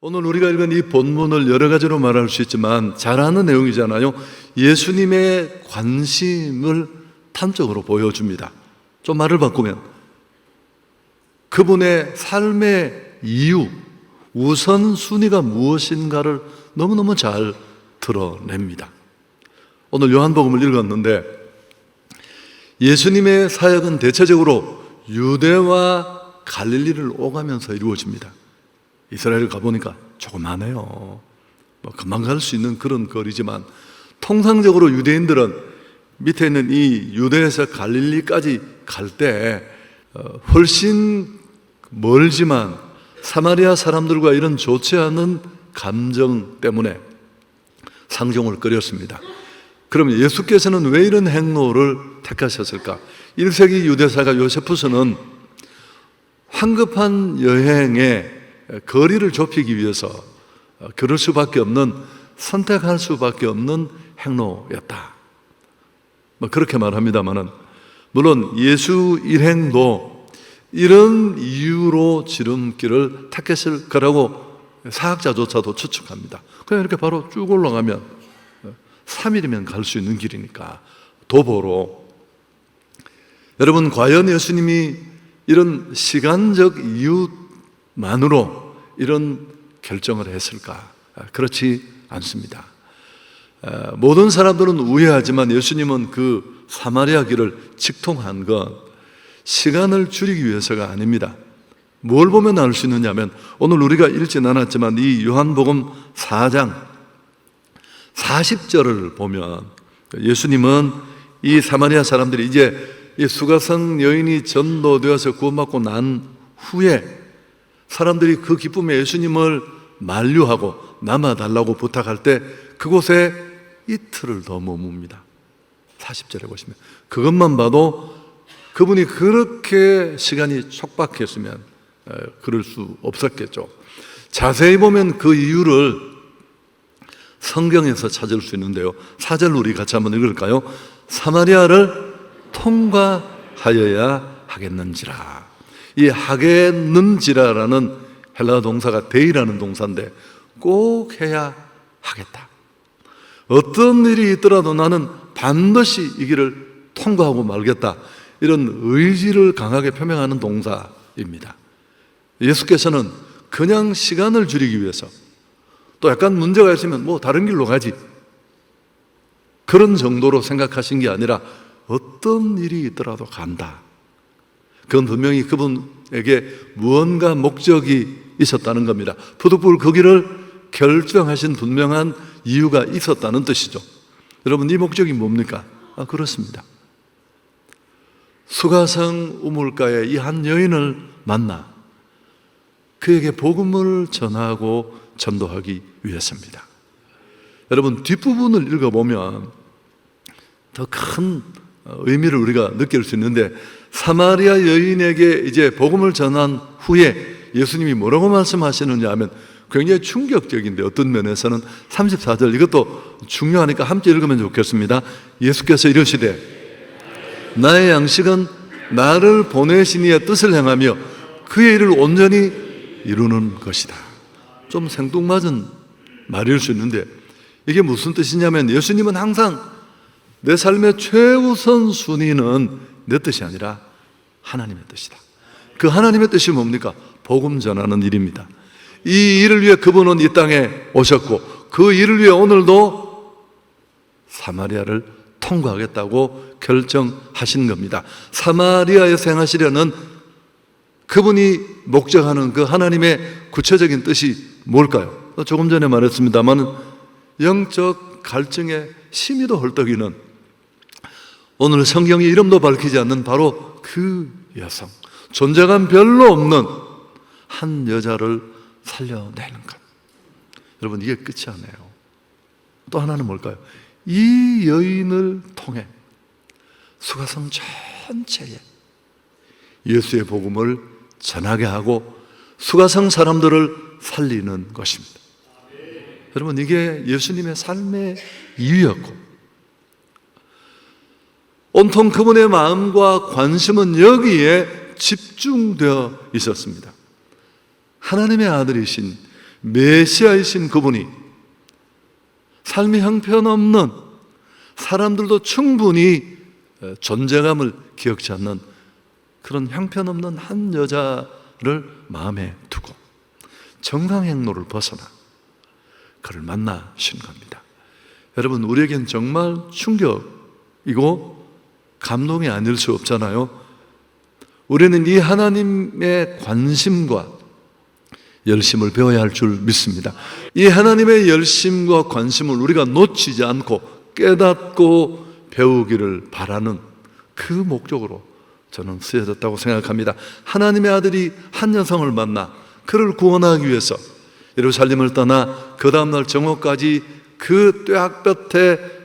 오늘 우리가 읽은 이 본문을 여러 가지로 말할 수 있지만 잘 아는 내용이잖아요. 예수님의 관심을 단적으로 보여줍니다. 좀 말을 바꾸면 그분의 삶의 이유, 우선순위가 무엇인가를 너무너무 잘 드러냅니다. 오늘 요한복음을 읽었는데 예수님의 사역은 대체적으로 유대와 갈릴리를 오가면서 이루어집니다. 이스라엘 가보니까 조그마해요. 금방 갈 수 있는 그런 거리지만 통상적으로 유대인들은 밑에 있는 이 유대에서 갈릴리까지 갈 때 훨씬 멀지만 사마리아 사람들과 이런 좋지 않은 감정 때문에 상종을 끓였습니다. 그럼 예수께서는 왜 이런 행로를 택하셨을까? 1세기 유대사가 요세푸스는 황급한 여행에 거리를 좁히기 위해서 그럴 수밖에 없는, 선택할 수밖에 없는 행로였다. 그렇게 말합니다만은 물론 예수 일행도 이런 이유로 지름길을 택했을 거라고 사학자조차도 추측합니다. 그냥 이렇게 바로 쭉 올라가면 3일이면 갈 수 있는 길이니까 도보로. 여러분, 과연 예수님이 이런 시간적 이유만으로 이런 결정을 했을까? 그렇지 않습니다. 모든 사람들은 우회하지만 예수님은 그 사마리아 길을 직통한 건 시간을 줄이기 위해서가 아닙니다. 뭘 보면 알 수 있느냐면 오늘 우리가 읽진 않았지만 이 요한복음 4장 40절을 보면 예수님은 이 사마리아 사람들이 이제 이 수가성 여인이 전도되어서 구원받고 난 후에 사람들이 그 기쁨에 예수님을 만류하고 남아달라고 부탁할 때 그곳에 이틀을 더 머뭅니다. 40절에 보시면 그것만 봐도 그분이 그렇게 시간이 촉박했으면 그럴 수 없었겠죠. 자세히 보면 그 이유를 성경에서 찾을 수 있는데요. 4절 우리 같이 한번 읽을까요? 사마리아를 통과하여야 하겠는지라. 이 하겠는지라라는 헬라 동사가 데이라는 동사인데 꼭 해야 하겠다. 어떤 일이 있더라도 나는 반드시 이 길을 통과하고 말겠다. 이런 의지를 강하게 표명하는 동사입니다. 예수께서는 그냥 시간을 줄이기 위해서 또 약간 문제가 있으면 다른 길로 가지 그런 정도로 생각하신 게 아니라 어떤 일이 있더라도 간다. 그건 분명히 그분에게 무언가 목적이 있었다는 겁니다. 부득불 그 길을 결정하신 분명한 이유가 있었다는 뜻이죠. 여러분, 이 목적이 뭡니까? 그렇습니다. 수가성 우물가에 이 한 여인을 만나 그에게 복음을 전하고 전도하기 위해서입니다. 여러분, 뒷부분을 읽어보면 더 큰 의미를 우리가 느낄 수 있는데 사마리아 여인에게 이제 복음을 전한 후에 예수님이 뭐라고 말씀하시느냐 하면 굉장히 충격적인데 어떤 면에서는 34절 이것도 중요하니까 함께 읽으면 좋겠습니다. 예수께서 이르시되 나의 양식은 나를 보내신 이의 뜻을 행하며 그의 일을 온전히 이루는 것이다. 좀 생뚱맞은 말일 수 있는데 이게 무슨 뜻이냐면 예수님은 항상 내 삶의 최우선 순위는 내 뜻이 아니라 하나님의 뜻이다. 그 하나님의 뜻이 뭡니까? 복음 전하는 일입니다. 이 일을 위해 그분은 이 땅에 오셨고 그 일을 위해 오늘도 사마리아를 통과하겠다고 결정하신 겁니다. 사마리아에서 행하시려는 그분이 목적하는 그 하나님의 구체적인 뜻이 뭘까요? 조금 전에 말했습니다만 영적 갈증에 심히도 헐떡이는 오늘 성경이 이름도 밝히지 않는 바로 그 여성, 존재감 별로 없는 한 여자를 살려내는 것. 여러분, 이게 끝이 아니에요. 또 하나는 뭘까요? 이 여인을 통해 수가성 전체에 예수의 복음을 전하게 하고 수가성 사람들을 살리는 것입니다. 여러분, 이게 예수님의 삶의 이유였고 온통 그분의 마음과 관심은 여기에 집중되어 있었습니다. 하나님의 아들이신 메시아이신 그분이 삶이 형편없는 사람들도 충분히 존재감을 기억지 않는 그런 형편없는 한 여자를 마음에 두고 정상행로를 벗어나 그를 만나신 겁니다. 여러분, 우리에겐 정말 충격이고 감동이 아닐 수 없잖아요. 우리는 이 하나님의 관심과 열심을 배워야 할 줄 믿습니다. 이 하나님의 열심과 관심을 우리가 놓치지 않고 깨닫고 배우기를 바라는 그 목적으로 저는 쓰여졌다고 생각합니다. 하나님의 아들이 한 여성을 만나 그를 구원하기 위해서 예루살렘을 떠나 그 다음날 정오까지 그 뙤약볕에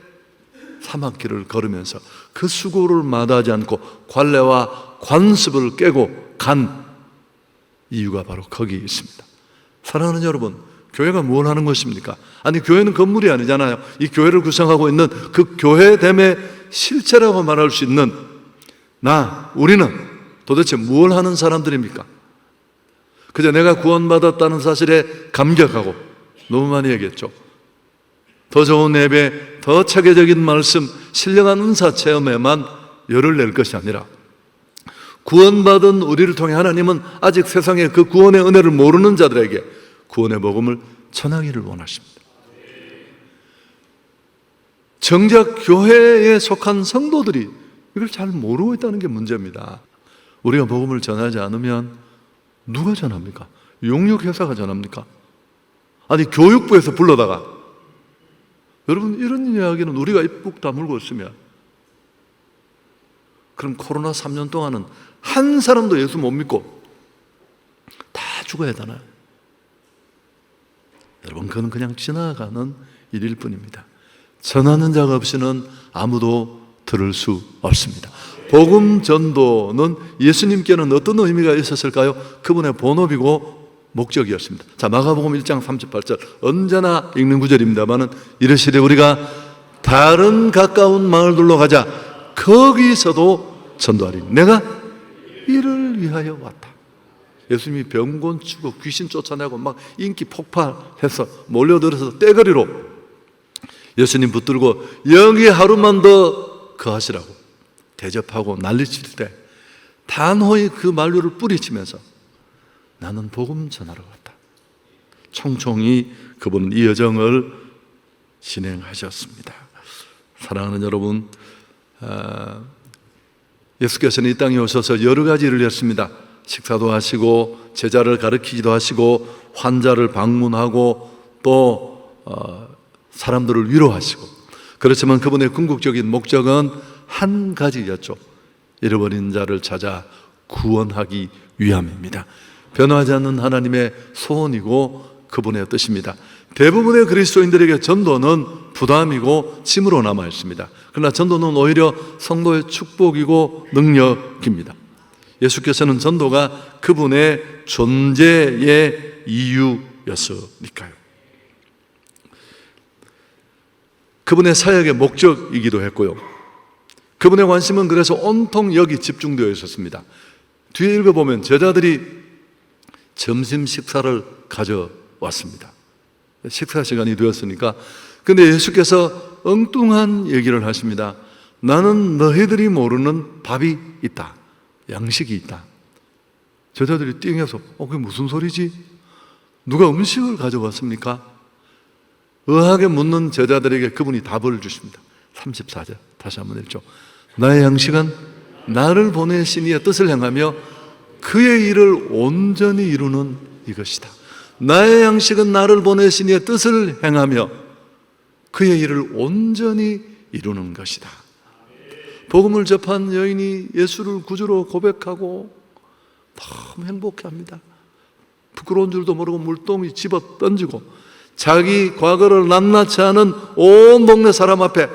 사막길을 걸으면서 그 수고를 마다하지 않고 관례와 관습을 깨고 간 이유가 바로 거기 있습니다. 사랑하는 여러분, 교회가 뭘 하는 것입니까? 아니, 교회는 건물이 아니잖아요. 이 교회를 구성하고 있는 그 교회됨의 실체라고 말할 수 있는 우리는 도대체 뭘 하는 사람들입니까? 그저 내가 구원받았다는 사실에 감격하고, 너무 많이 얘기했죠. 더 좋은 예배, 더 체계적인 말씀, 신령한 은사 체험에만 열을 낼 것이 아니라 구원받은 우리를 통해 하나님은 아직 세상에 그 구원의 은혜를 모르는 자들에게 구원의 복음을 전하기를 원하십니다. 정작 교회에 속한 성도들이 이걸 잘 모르고 있다는 게 문제입니다. 우리가 복음을 전하지 않으면 누가 전합니까? 용역회사가 전합니까? 아니, 교육부에서 불러다가, 여러분, 이런 이야기는 우리가 입국 다물고 있으면 그럼 코로나 3년 동안은 한 사람도 예수 못 믿고 다 죽어야 되나요? 여러분, 그건 그냥 지나가는 일일 뿐입니다. 전하는 자가 없이는 아무도 들을 수 없습니다. 복음 전도는 예수님께는 어떤 의미가 있었을까요? 그분의 본업이고 목적이었습니다. 자, 마가복음 1장 38절, 언제나 읽는 구절입니다만은 이르시되 우리가 다른 가까운 마을들로 가자. 거기서도 전도하리. 내가 이를 위하여 왔다. 예수님이 병곤 치고 귀신 쫓아내고 막 인기 폭발해서 몰려들어서 떼거리로 예수님 붙들고 여기 하루만 더 거하시라고 대접하고 난리칠 때 단호히 그 만류를 뿌리치면서 나는 복음 전하러 갔다. 총총히 그분은 이 여정을 진행하셨습니다. 사랑하는 여러분, 예수께서는 이 땅에 오셔서 여러 가지 일을 했습니다. 식사도 하시고 제자를 가르치기도 하시고 환자를 방문하고 또 사람들을 위로하시고, 그렇지만 그분의 궁극적인 목적은 한 가지였죠. 잃어버린 자를 찾아 구원하기 위함입니다. 변하지 않는 하나님의 소원이고 그분의 뜻입니다. 대부분의 그리스도인들에게 전도는 부담이고 짐으로 남아 있습니다. 그러나 전도는 오히려 성도의 축복이고 능력입니다. 예수께서는 전도가 그분의 존재의 이유였으니까요. 그분의 사역의 목적이기도 했고요. 그분의 관심은 그래서 온통 여기 집중되어 있었습니다. 뒤에 읽어보면 제자들이 점심 식사를 가져왔습니다. 식사 시간이 되었으니까. 근데 예수께서 엉뚱한 얘기를 하십니다. 나는 너희들이 모르는 밥이 있다. 양식이 있다. 제자들이 띵해서 그게 무슨 소리지? 누가 음식을 가져왔습니까? 의아하게 묻는 제자들에게 그분이 답을 주십니다. 34절 다시 한번 읽죠. 나의 양식은 나를 보내신 이의 뜻을 행하며 그의 일을 온전히 이루는 이것이다. 나의 양식은 나를 보내신 이의 뜻을 행하며 그의 일을 온전히 이루는 것이다. 복음을 접한 여인이 예수를 구주로 고백하고 너무 행복해합니다. 부끄러운 줄도 모르고 물동이 집어 던지고 자기 과거를 낱낱이 아는 온 동네 사람 앞에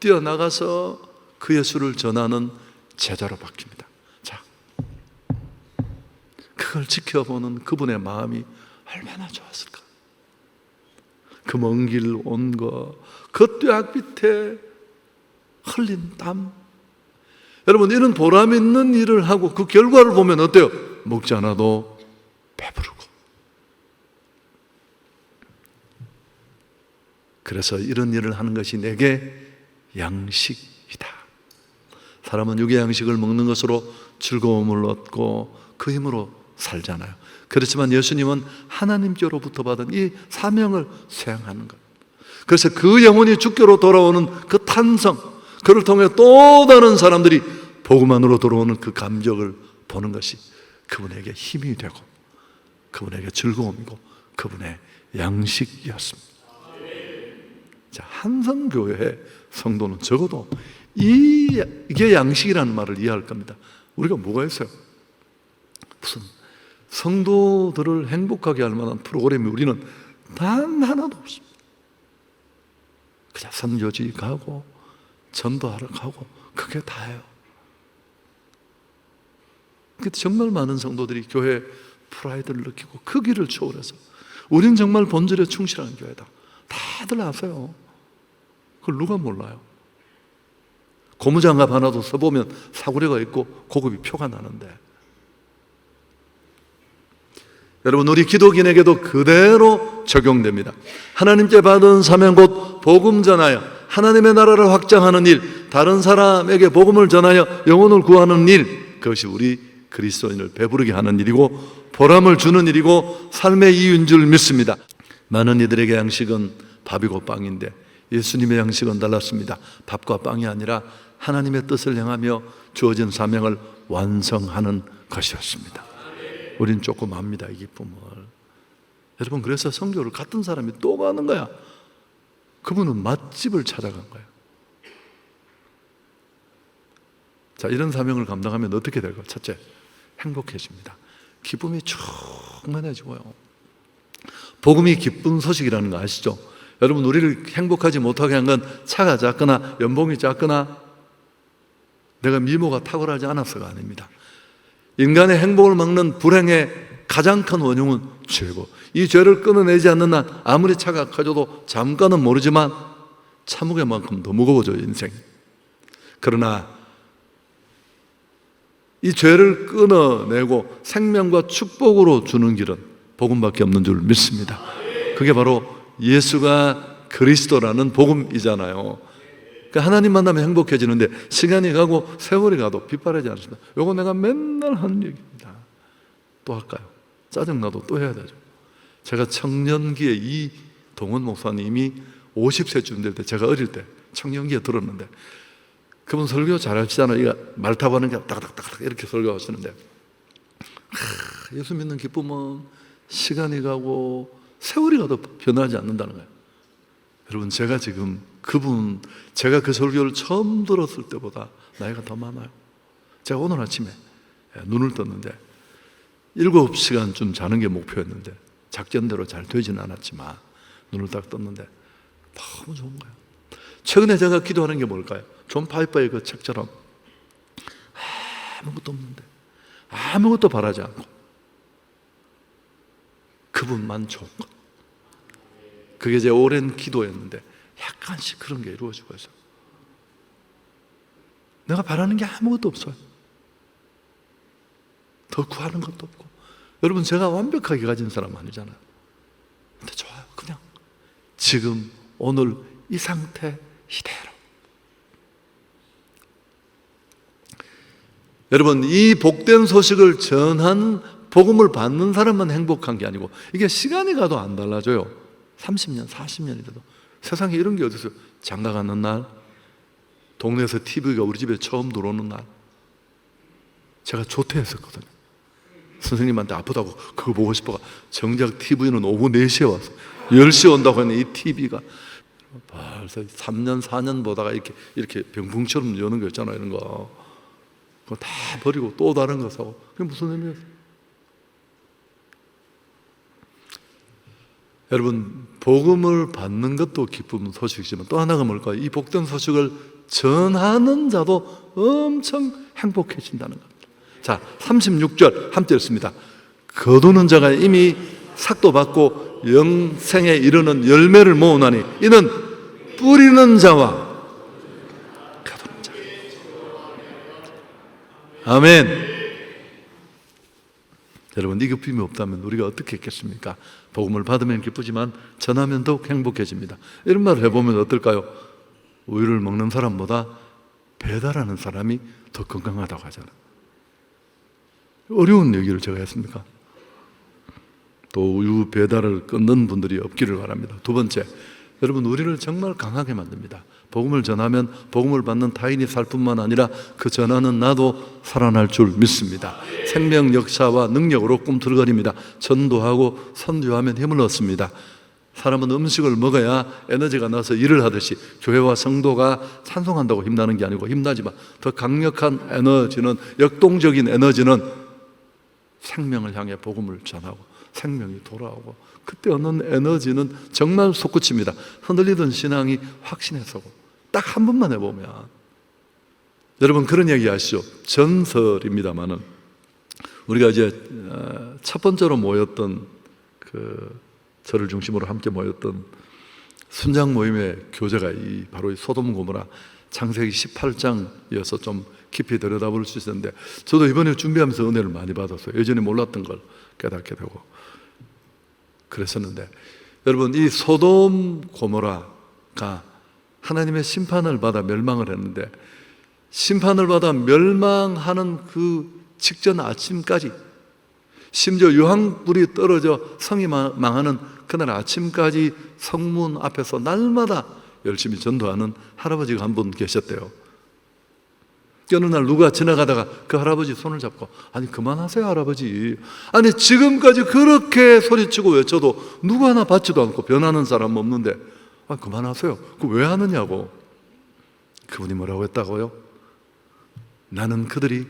뛰어나가서 그 예수를 전하는 제자로 바뀝니다. 자, 그걸 지켜보는 그분의 마음이 얼마나 좋았을까. 그 먼 길 온 거, 그 뙤약빛에 흘린 땀. 여러분, 이런 보람 있는 일을 하고 그 결과를 보면 어때요? 먹지 않아도 배부르고 그래서 이런 일을 하는 것이 내게 양식이다. 사람은 육의 양식을 먹는 것으로 즐거움을 얻고 그 힘으로 살잖아요. 그렇지만 예수님은 하나님께로부터 받은 이 사명을 수행하는 것, 그래서 그 영혼이 주께로 돌아오는 그 탄성, 그를 통해 또 다른 사람들이 복음 안으로 들어오는 그 감격을 보는 것이 그분에게 힘이 되고 그분에게 즐거움이고 그분의 양식이었습니다. 자, 한성교회 성도는 적어도 이게 양식이라는 말을 이해할 겁니다. 우리가 뭐가 있어요? 무슨 성도들을 행복하게 할 만한 프로그램이 우리는 단 하나도 없습니다. 그냥 선교지 가고 전도하러 가고 그게 다예요. 정말 많은 성도들이 교회 프라이드를 느끼고 그 길을 초월해서 우린 정말 본질에 충실한 교회다, 다들 아세요. 그걸 누가 몰라요? 고무장갑 하나도 써보면 사구려가 있고 고급이 표가 나는데, 여러분, 우리 기독인에게도 그대로 적용됩니다. 하나님께 받은 사명 곧 복음 전하여 하나님의 나라를 확장하는 일, 다른 사람에게 복음을 전하여 영혼을 구하는 일, 그것이 우리 그리스도인을 배부르게 하는 일이고 보람을 주는 일이고 삶의 이유인 줄 믿습니다. 많은 이들에게 양식은 밥이고 빵인데 예수님의 양식은 달랐습니다. 밥과 빵이 아니라 하나님의 뜻을 향하며 주어진 사명을 완성하는 것이었습니다. 우린 조금 압니다, 이 기쁨을. 여러분, 그래서 선교를 같은 사람이 또 가는 거야. 그분은 맛집을 찾아간 거예요. 자, 이런 사명을 감당하면 어떻게 될까요? 첫째, 행복해집니다. 기쁨이 충만해지고요. 복음이 기쁜 소식이라는 거 아시죠? 여러분, 우리를 행복하지 못하게 한 건 차가 작거나 연봉이 작거나 내가 미모가 탁월하지 않아서가 아닙니다. 인간의 행복을 막는 불행의 가장 큰 원흉은 죄고, 이 죄를 끊어내지 않는 한 아무리 차가 커져도 잠깐은 모르지만 참무게만큼 더 무거워져요, 인생이. 그러나 이 죄를 끊어내고 생명과 축복으로 주는 길은 복음밖에 없는 줄 믿습니다. 그게 바로 예수가 그리스도라는 복음이잖아요. 그러니까 하나님 만나면 행복해지는데 시간이 가고 세월이 가도 빗바라지 않습니다. 이거 내가 맨날 하는 얘기입니다. 또 할까요? 짜증나도 또 해야 되죠. 제가 청년기에 이 동원 목사님이 50세쯤 될 때, 제가 어릴 때 청년기에 들었는데, 그분 설교 잘하시잖아요. 이거 말 타고 하는 게 딱딱딱딱 이렇게 설교하시는데, 예수 믿는 기쁨은 시간이 가고 세월이 가도 변하지 않는다는 거예요. 여러분, 제가 지금 제가 그 설교를 처음 들었을 때보다 나이가 더 많아요. 제가 오늘 아침에 눈을 떴는데 7시간쯤 자는 게 목표였는데 작전대로 잘 되지는 않았지만 눈을 딱 떴는데 너무 좋은 거예요. 최근에 제가 기도하는 게 뭘까요? 존 파이퍼의 그 책처럼 아무것도 없는데 아무것도 바라지 않고 그분만 좋은 것, 그게 제 오랜 기도였는데 약간씩 그런 게 이루어지고 있어요. 내가 바라는 게 아무것도 없어요. 더 구하는 것도 없고. 여러분, 제가 완벽하게 가진 사람 아니잖아요. 근데 좋아요. 그냥 지금 오늘 이 상태 이대로. 여러분, 이 복된 소식을 전한 복음을 받는 사람만 행복한 게 아니고, 이게 시간이 가도 안 달라져요. 30년, 40년이 돼도. 세상에 이런 게 어디 있어요? 장가 가는 날, 동네에서 TV가 우리 집에 처음 들어오는 날, 제가 조퇴했었거든요. 선생님한테 아프다고 그거 보고 싶어가 정작 TV는 오후 4시에 와서 10시에 온다고 했는데 이 TV가 벌써 3년, 4년 보다가 이렇게 병풍처럼 여는 거 있잖아요. 이런 거. 그거 다 버리고 또 다른 거 사고. 그게 무슨 의미였어요? 여러분, 복음을 받는 것도 기쁜 소식이지만 또 하나가 뭘까요? 이 복된 소식을 전하는 자도 엄청 행복해진다는 겁니다. 자, 36절 함께 읽습니다. 거두는 자가 이미 삭도 받고 영생에 이르는 열매를 모으나니 이는 뿌리는 자와 거두는 자. 아멘. 여러분, 이 기쁨이 없다면 우리가 어떻게 했겠습니까? 복음을 받으면 기쁘지만 전하면 더욱 행복해집니다. 이런 말을 해보면 어떨까요? 우유를 먹는 사람보다 배달하는 사람이 더 건강하다고 하잖아요. 어려운 얘기를 제가 했습니까? 또 우유 배달을 끊는 분들이 없기를 바랍니다. 두 번째, 여러분, 우리를 정말 강하게 만듭니다. 복음을 전하면 복음을 받는 타인이 살 뿐만 아니라 그 전하는 나도 살아날 줄 믿습니다. 생명 역사와 능력으로 꿈틀거립니다. 전도하고 선교하면 힘을 얻습니다. 사람은 음식을 먹어야 에너지가 나서 일을 하듯이 교회와 성도가 찬송한다고 힘나는 게 아니고, 힘나지만 더 강력한 에너지는, 역동적인 에너지는 생명을 향해 복음을 전하고 생명이 돌아오고, 그때 얻는 에너지는 정말 솟구칩니다. 흔들리던 신앙이 확신에 서고. 딱 한 번만 해보면, 여러분 그런 얘기 아시죠? 전설입니다마는 우리가 이제 첫 번째로 모였던, 저를 중심으로 함께 모였던 순장 모임의 교재가 바로 이 소돔 고모라 창세기 18장이어서 좀 깊이 들여다볼 수 있었는데, 저도 이번에 준비하면서 은혜를 많이 받았어요. 예전에 몰랐던 걸 깨닫게 되고 그랬었는데, 여러분, 이 소돔 고모라가 하나님의 심판을 받아 멸망을 했는데, 심판을 받아 멸망하는 그 직전 아침까지, 심지어 유황불이 떨어져 성이 망하는 그날 아침까지 성문 앞에서 날마다 열심히 전도하는 할아버지가 한 분 계셨대요. 어느 날 누가 지나가다가 그 할아버지 손을 잡고, 아니 그만하세요 할아버지, 아니 지금까지 그렇게 소리치고 외쳐도 누구 하나 받지도 않고 변하는 사람 없는데 그만하세요. 그거 왜 하느냐고. 그분이 뭐라고 했다고요? 나는 그들이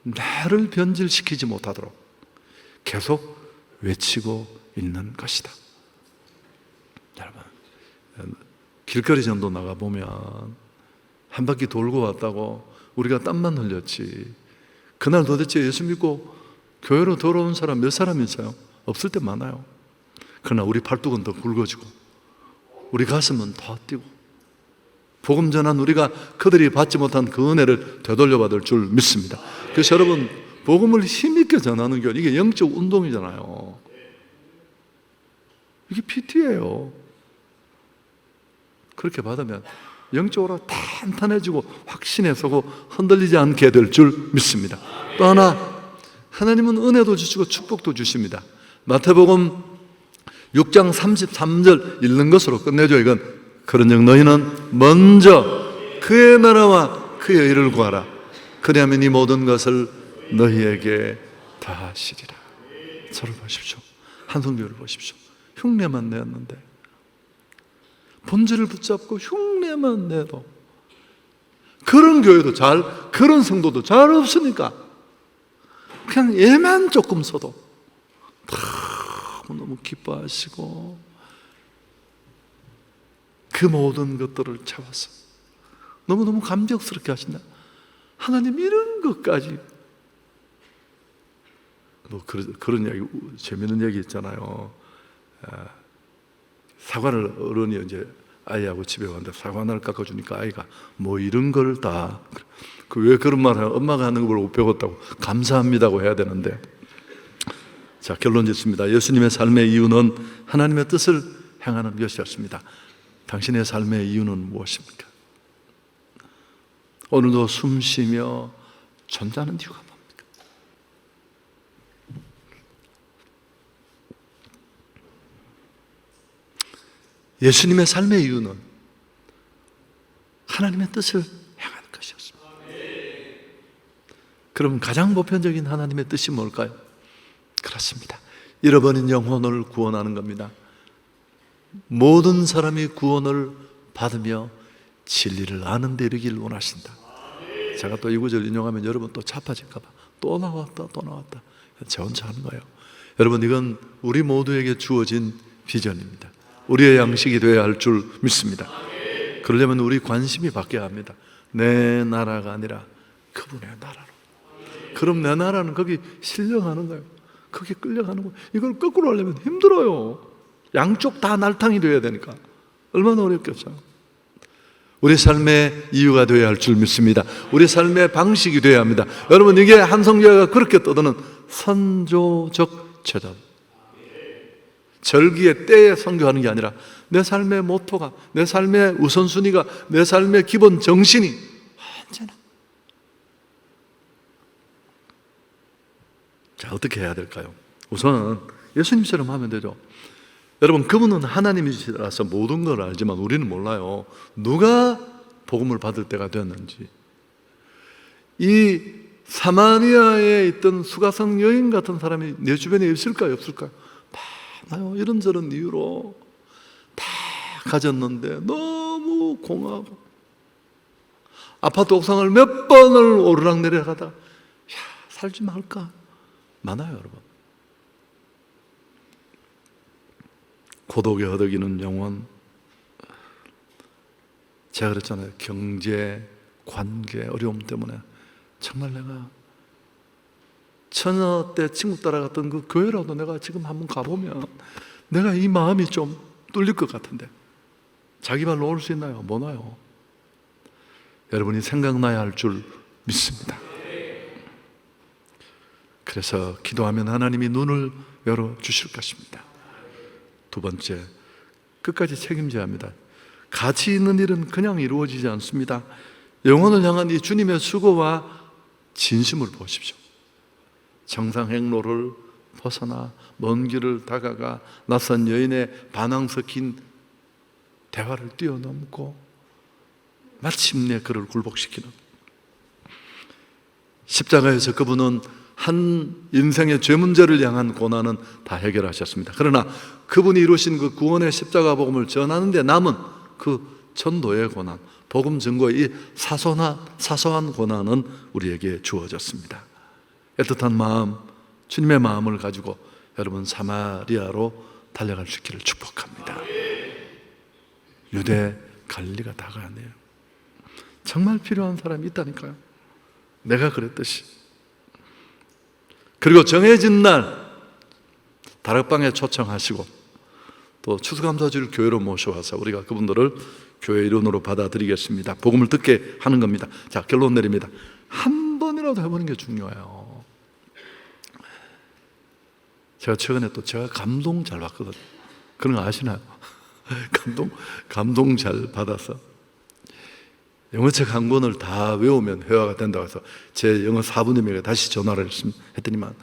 나를 변질시키지 못하도록 계속 외치고 있는 것이다. 여러분, 길거리 전도 나가보면 한 바퀴 돌고 왔다고 우리가 땀만 흘렸지, 그날 도대체 예수 믿고 교회로 돌아온 사람 몇 사람 있어요? 없을 때 많아요. 그러나 우리 팔뚝은 더 굵어지고 우리 가슴은 더 뛰고, 복음 전한 우리가 그들이 받지 못한 그 은혜를 되돌려받을 줄 믿습니다. 그래서 여러분, 복음을 힘있게 전하는 게 이게 영적 운동이잖아요. 이게 PT예요. 그렇게 받으면 영적으로 탄탄해지고 확신에 서고 흔들리지 않게 될 줄 믿습니다. 또 하나, 하나님은 은혜도 주시고 축복도 주십니다. 마태복음 6장 33절 읽는 것으로 끝내죠. 이건 그런즉 너희는 먼저 그의 나라와 그의 의를 구하라. 그리하면 이 모든 것을 너희에게 다 하시리라. 저를 보십시오. 한성교를 보십시오. 흉내만 내었는데, 본질을 붙잡고 흉내만 내도, 그런 교회도 그런 성도도 잘 없으니까 그냥 얘만 조금 써도 너무 기뻐하시고 그 모든 것들을 채워서 너무너무 감격스럽게 하신다. 하나님 이런 것까지. 뭐 그런 얘기, 재밌는 얘기 있잖아요. 사과를 어른이 이제 아이하고 집에 왔는데 사과 하나를 깎아주니까 아이가 뭐 이런 걸 다, 왜 그런 말을 엄마가 하는 걸 못 배웠다고 감사합니다고 해야 되는데, 자, 결론 짓습니다. 예수님의 삶의 이유는 하나님의 뜻을 행하는 것이었습니다. 당신의 삶의 이유는 무엇입니까? 오늘도 숨 쉬며 존재하는 이유가 뭡니까? 예수님의 삶의 이유는 하나님의 뜻을 행하는 것이었습니다. 그럼 가장 보편적인 하나님의 뜻이 뭘까요? 그렇습니다. 잃어버린 영혼을 구원하는 겁니다. 모든 사람이 구원을 받으며 진리를 아는 데 이르기를 원하신다. 제가 또 이 구절 인용하면 여러분 또 자빠질까 봐 또 나왔다 저 혼자 하는 거예요. 여러분, 이건 우리 모두에게 주어진 비전입니다. 우리의 양식이 되어야 할 줄 믿습니다. 그러려면 우리 관심이 바뀌어야 합니다. 내 나라가 아니라 그분의 나라로. 그럼 내 나라는 거기 신령하는 거예요. 거기 끌려가는 거예요. 이걸 거꾸로 하려면 힘들어요. 양쪽 다 날탕이 되어야 되니까 얼마나 어렵겠어요. 우리 삶의 이유가 되어야 할 줄 믿습니다. 우리 삶의 방식이 되어야 합니다. 여러분, 이게 한성교회가 그렇게 떠드는 선조적 제자. 절기의 때에 선교하는 게 아니라 내 삶의 모토가, 내 삶의 우선순위가, 내 삶의 기본 정신이 언제나. 자, 어떻게 해야 될까요? 우선 예수님처럼 하면 되죠. 여러분, 그분은 하나님이시라서 모든 걸 알지만 우리는 몰라요. 누가 복음을 받을 때가 되었는지. 이 사마리아에 있던 수가성 여인 같은 사람이 내 주변에 있을까요? 없을까요? 많아요. 이런저런 이유로 다 가졌는데 너무 공허하고 아파트 옥상을 몇 번을 오르락내리락하다 살지 말까? 많아요, 여러분. 고독에 허덕이는 영혼. 제가 그랬잖아요. 경제, 관계, 어려움 때문에 정말 내가 처녀 때 친구 따라갔던 그 교회라도 내가 지금 한번 가보면 내가 이 마음이 좀 뚫릴 것 같은데 자기 발로 올 수 있나요? 못 와요. 여러분이 생각나야 할 줄 믿습니다. 그래서 기도하면 하나님이 눈을 열어주실 것입니다. 두 번째, 끝까지 책임져야 합니다. 가치 있는 일은 그냥 이루어지지 않습니다. 영혼을 향한 이 주님의 수고와 진심을 보십시오. 정상행로를 벗어나 먼 길을 다가가 낯선 여인의 반항 섞인 대화를 뛰어넘고 마침내 그를 굴복시키는 십자가에서 그분은 한 인생의 죄 문제를 향한 고난은 다 해결하셨습니다. 그러나 그분이 이루신 그 구원의 십자가 복음을 전하는 데 남은 그 전도의 고난, 복음 증거의 이 사소한 고난은 우리에게 주어졌습니다. 애틋한 마음, 주님의 마음을 가지고 여러분 사마리아로 달려갈 수 있기를 축복합니다. 유대 갈릴리가 다가왔네요. 정말 필요한 사람이 있다니까요. 내가 그랬듯이. 그리고 정해진 날 다락방에 초청하시고 또 추수감사주를 교회로 모셔와서 우리가 그분들을 교회 일원으로 받아들이겠습니다. 복음을 듣게 하는 겁니다. 자, 결론 내립니다. 한 번이라도 해보는 게 중요해요. 제가 최근에 또 제가 감동 잘 받거든요. 그런 거 아시나요? 감동 잘 받아서 영어책 한 권을 다 외우면 회화가 된다고 해서 제 영어 사부님에게 다시 전화를 했더니만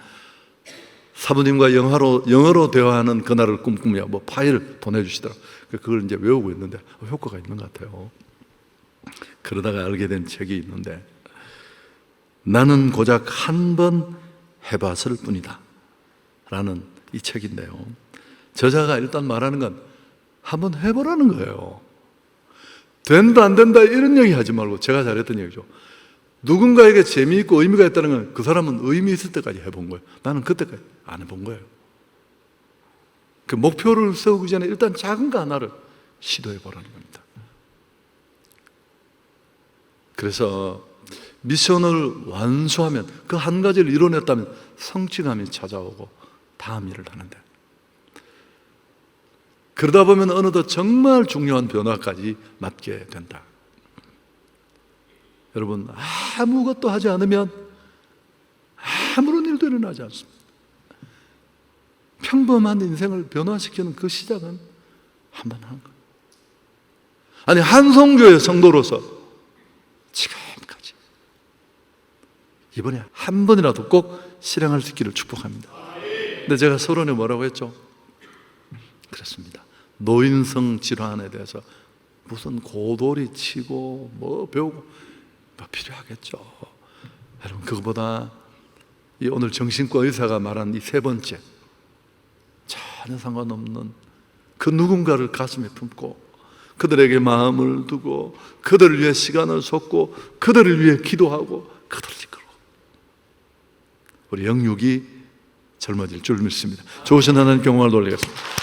사부님과 영어로 대화하는 그날을 꿈꾸며 뭐 파일을 보내주시더라고요. 그걸 이제 외우고 있는데 효과가 있는 것 같아요. 그러다가 알게 된 책이 있는데 나는 고작 한 번 해봤을 뿐이다 라는 이 책인데요. 저자가 일단 말하는 건 한번 해보라는 거예요. 된다 안 된다 이런 얘기 하지 말고 제가 잘했던 얘기죠. 누군가에게 재미있고 의미가 있다는 건 그 사람은 의미 있을 때까지 해본 거예요. 나는 그때까지 안 해본 거예요. 그 목표를 세우기 전에 일단 작은 거 하나를 시도해 보라는 겁니다. 그래서 미션을 완수하면 그 한 가지를 이뤄냈다면 성취감이 찾아오고 다음 일을 하는데 그러다 보면 어느덧 정말 중요한 변화까지 맞게 된다. 여러분, 아무것도 하지 않으면 아무런 일도 일어나지 않습니다. 평범한 인생을 변화시키는 그 시작은 한 번 하는 거예요. 아니, 한성교의 성도로서 지금까지 이번에 한 번이라도 꼭 실행할 수 있기를 축복합니다. 근데 제가 서론에 뭐라고 했죠? 그렇습니다. 노인성 질환에 대해서 무슨 고돌이 치고 뭐 배우고 뭐 필요하겠죠. 여러분, 그거보다 이 오늘 정신과 의사가 말한 이 세 번째, 전혀 상관없는 그 누군가를 가슴에 품고 그들에게 마음을 두고 그들을 위해 시간을 쏟고 그들을 위해 기도하고 그들을 이끌고 우리 영육이 젊어질 줄 믿습니다. 좋으신 하나님 경험을 돌리겠습니다.